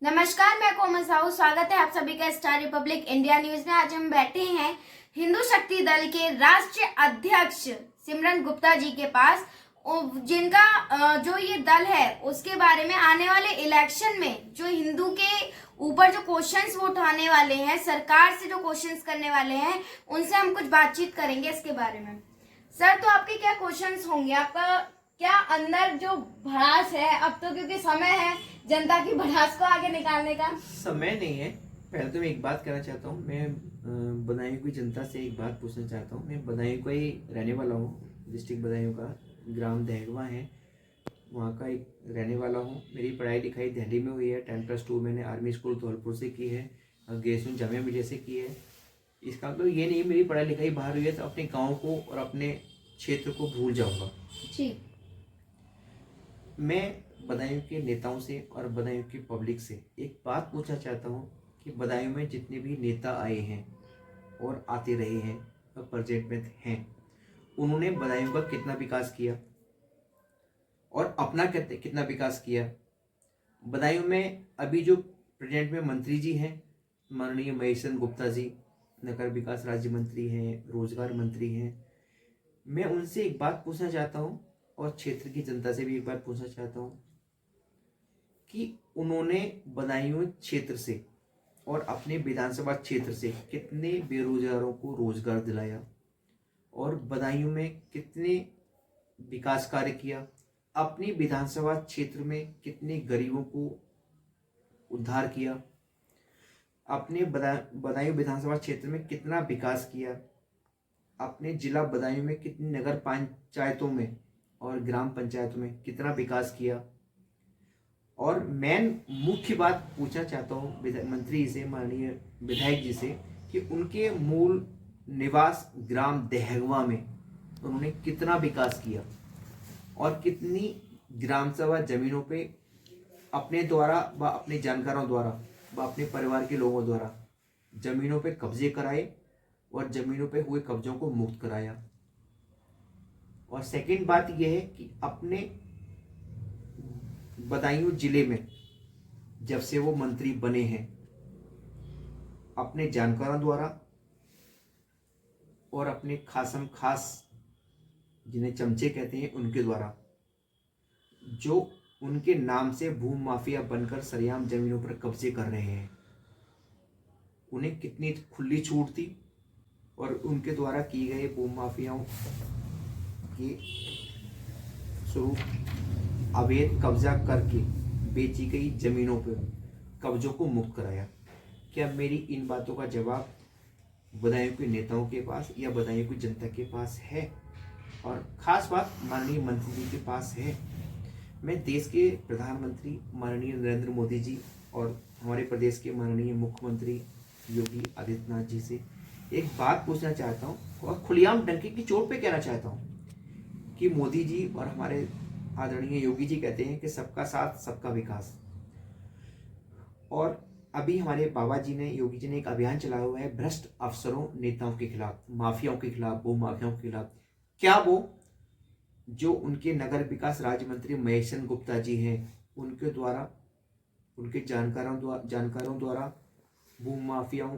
नमस्कार, मैं कोमल साहू। स्वागत है आप सभी का स्टार रिपब्लिक इंडिया न्यूज में। आज हम बैठे हैं हिंदू शक्ति दल के राष्ट्रीय अध्यक्ष सिमरन गुप्ता जी के पास, जिनका जो ये दल है उसके बारे में आने वाले इलेक्शन में जो हिंदू के ऊपर जो क्वेश्चंस वो उठाने वाले हैं, सरकार से जो क्वेश्चंस करने वाले हैं, उनसे हम कुछ बातचीत करेंगे इसके बारे में। सर, तो आपके क्या क्वेश्चंस होंगे? आपका क्या अंदर जो भड़ास है, अब तो क्योंकि समय है जनता की भड़ास को आगे निकालने का। समय नहीं है। पहले तो मैं एक बात कहना चाहता हूँ। मैं बदायूं की जनता से एक बात पूछना चाहता हूँ। मैं बदायूं का ही रहने वाला हूँ। डिस्ट्रिक्ट बदायूं का ग्राम दहगवा है, वहाँ का एक रहने वाला हूँ। मेरी पढ़ाई लिखाई दिल्ली में हुई है। 10+2 मैंने आर्मी स्कूल धौलपुर से की है और ग्रेजुएशन जामिया मिलिया से की है। इसका मतलब ये नहीं मेरी पढ़ाई लिखाई बाहर हुई है तो अपने गाँव को और अपने क्षेत्र को भूल जाऊँगा जी। मैं बदायूं के नेताओं से और बदायूं की पब्लिक से एक बात पूछना चाहता हूं कि बदायूं में जितने भी नेता आए हैं और आते रहे हैं और प्रेजेंट में हैं, उन्होंने बदायूं का कितना विकास किया और अपना कितना विकास किया। बदायूं में अभी जो प्रेजेंट में मंत्री जी हैं, माननीय महेश्वर गुप्ता जी, नगर विकास राज्य मंत्री हैं, रोजगार मंत्री हैं, मैं उनसे एक बात पूछना चाहता हूं और क्षेत्र की जनता से भी एक बात पूछना चाहता हूं कि उन्होंने बदायूं क्षेत्र से और अपने विधानसभा क्षेत्र से कितने बेरोजगारों को रोजगार दिलाया और बदायूं में कितने विकास कार्य किया, अपनी विधानसभा क्षेत्र में कितने गरीबों को उद्धार किया, अपने बदायूं विधानसभा क्षेत्र में कितना विकास किया, अपने जिला बदायूं में कितनी नगर पंचायतों में और ग्राम पंचायतों में कितना विकास किया। और मैं मुख्य बात पूछना चाहता हूँ मंत्री से, माननीय विधायक जी से, कि उनके मूल निवास ग्राम दहगवा में उन्होंने कितना विकास किया और कितनी ग्राम सभा जमीनों पे अपने द्वारा व अपने जानकारों द्वारा व अपने परिवार के लोगों द्वारा जमीनों पे कब्जे कराए और जमीनों पे हुए कब्जों को मुक्त कराया। और सेकंड बात यह है कि अपने बदायूं जिले में जब से वो मंत्री बने हैं, अपने जानकारों द्वारा और अपने खासम खास जिन्हें चमचे कहते हैं उनके द्वारा जो उनके नाम से भूमि माफिया बनकर सरेआम जमीनों पर कब्जे कर रहे हैं, उन्हें कितनी खुली छूट थी और उनके द्वारा की गए भूमि माफियाओं के स्वरूप अवैध कब्जा करके बेची गई जमीनों पर कब्जों को मुक्त कराया। क्या मेरी इन बातों का जवाब बदायूं के नेताओं के पास या बदायूं की जनता के पास है? और खास बात माननीय मंत्री जी के पास है। मैं देश के प्रधानमंत्री माननीय नरेंद्र मोदी जी और हमारे प्रदेश के माननीय मुख्यमंत्री योगी आदित्यनाथ जी से एक बात पूछना चाहता हूँ और खुलेआम डंके की चोट पे कहना चाहता हूँ कि मोदी जी और हमारे आदरणीय योगी जी कहते हैं कि सबका साथ सबका विकास, और अभी हमारे बाबा जी ने, योगी जी ने एक अभियान चलाया हुआ है भ्रष्ट अफसरों नेताओं के खिलाफ, माफियाओं के खिलाफ, भू माफियाओं के खिलाफ। क्या वो जो उनके नगर विकास राज्य मंत्री महेश्वर गुप्ता जी हैं उनके द्वारा, उनके जानकारों द्वारा भू माफियाओं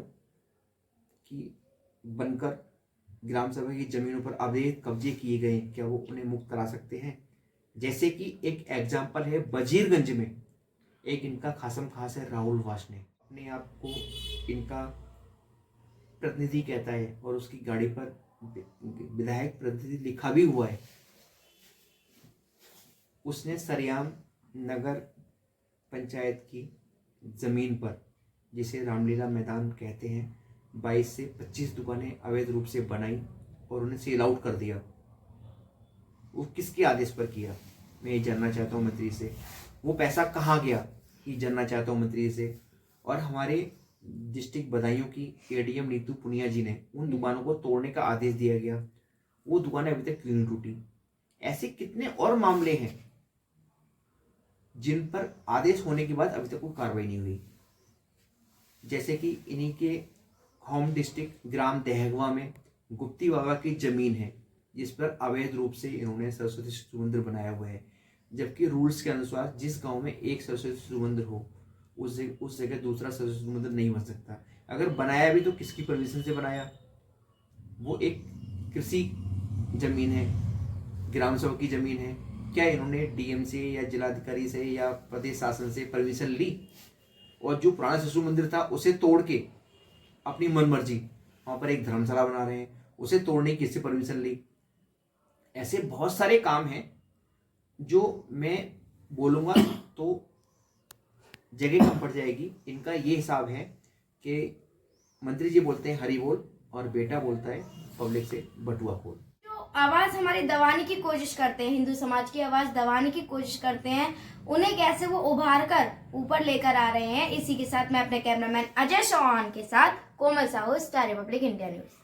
की बनकर ग्राम सभा की जमीनों पर अवैध कब्जे किए गए, क्या वो उन्हें मुक्त करा सकते हैं? जैसे कि एक एग्जाम्पल है वजीरगंज में एक इनका खासम खास है राहुल वासने, अपने आप को इनका प्रतिनिधि कहता है और उसकी गाड़ी पर विधायक प्रतिनिधि लिखा भी हुआ है। उसने सरेआम नगर पंचायत की जमीन पर, जिसे रामलीला मैदान कहते हैं, 22 से 25 दुकानें अवैध रूप से बनाई और उन्हें सेल आउट कर दिया। वो किसके आदेश पर किया? मैं ये जानना चाहता हूँ मंत्री से। वो पैसा कहाँ गया ये जानना चाहता हूँ मंत्री से। और हमारे डिस्ट्रिक्ट बदायूं की एडीएम नीतू पुनिया जी ने उन दुकानों को तोड़ने का आदेश दिया गया, वो दुकानें अभी तक क्यों नहीं टूटी? ऐसे कितने और मामले हैं जिन पर आदेश होने के बाद अभी तक कोई कार्रवाई नहीं हुई। जैसे कि इन्हीं के होम डिस्ट्रिक्ट ग्राम दहगवा में गुप्ती बाबा की जमीन है जिस पर अवैध रूप से इन्होंने सरस्वती शिशु मंदिर बनाया हुआ है, जबकि रूल्स के अनुसार जिस गांव में एक सरस्वती शिशु मंदिर हो उस जगह दूसरा सरस्वती मंदिर नहीं बन सकता। अगर बनाया भी तो किसकी परमिशन से बनाया? वो एक कृषि जमीन है, ग्राम सभा की जमीन है। क्या इन्होंने डीएम से या जिलाधिकारी से या प्रदेश शासन से परमिशन ली? और जो पुराना शिशु मंदिर था उसे तोड़ के अपनी मनमर्जी वहां पर एक धर्मशाला बना रहे हैं, उसे तोड़ने की किससे परमिशन ली? ऐसे बहुत सारे काम हैं जो मैं बोलूँगा तो जगह कम पड़ जाएगी। इनका ये हिसाब है कि मंत्री जी बोलते हैं हरी बोल और बेटा बोलता है पब्लिक से बटुआ खोल। जो आवाज हमारी दबाने की कोशिश करते हैं, हिंदू समाज की आवाज दबाने की कोशिश करते हैं, उन्हें कैसे वो उभार कर ऊपर लेकर आ रहे हैं। इसी के साथ मैं अपने कैमरामैन अजय चौहान के साथ Komal Sahu, star Republic India news.